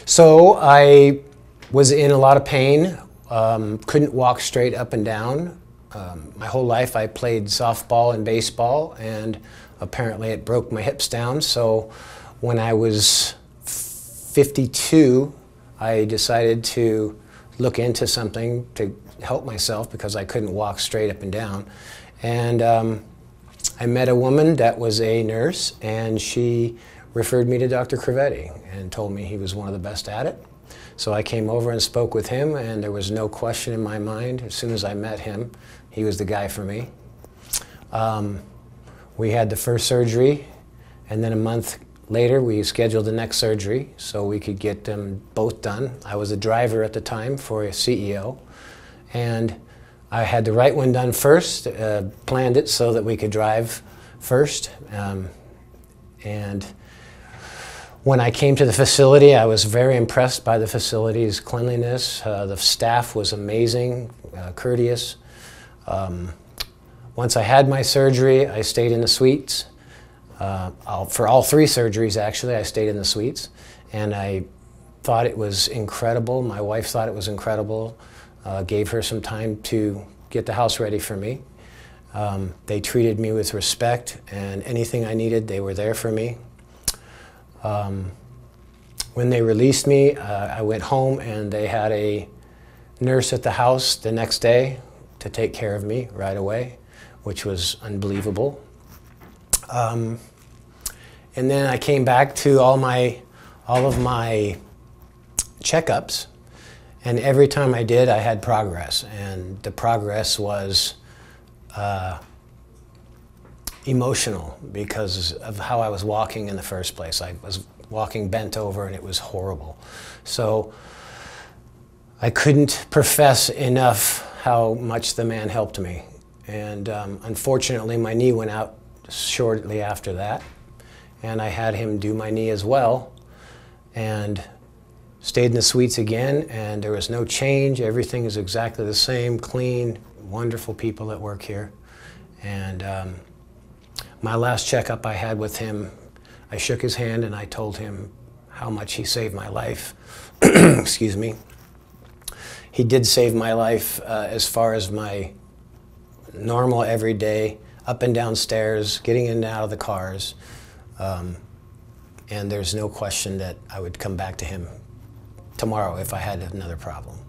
So I was in a lot of pain, couldn't walk straight up and down. My whole life I played softball and baseball, and apparently it broke my hips down. So when I was 52, I decided to look into something to help myself because I couldn't walk straight up and down. And I met a woman that was a nurse, and she referred me to Dr. Crovetti and told me he was one of the best at it. So I came over and spoke with him, and there was no question in my mind. As soon as I met him, he was the guy for me. We had the first surgery, and then a month later we scheduled the next surgery so we could get them both done. I was a driver at the time for a CEO, and I had the right one done first, planned it so that we could drive first. And when I came to the facility, I was very impressed by the facility's cleanliness. The staff was amazing, courteous. Once I had my surgery, I stayed in the suites. For all three surgeries, actually, I stayed in the suites. And I thought it was incredible. My wife thought it was incredible. Gave her some time to get the house ready for me. They treated me with respect, and anything I needed, they were there for me. When they released me, I went home, and they had a nurse at the house the next day to take care of me right away, which was unbelievable. And then I came back to all of my checkups, and every time I did, I had progress, and the progress was emotional because of how I was walking in the first place. I was walking bent over, and it was horrible. So I couldn't profess enough how much the man helped me. And unfortunately, my knee went out shortly after that, and I had him do my knee as well, and stayed in the suites again, and there was no change. Everything is exactly the same, clean, wonderful people that work here. And my last checkup I had with him, I shook his hand and I told him how much he saved my life. Excuse me. He did save my life as far as my normal everyday up and down stairs, getting in and out of the cars. And there's no question that I would come back to him tomorrow if I had another problem.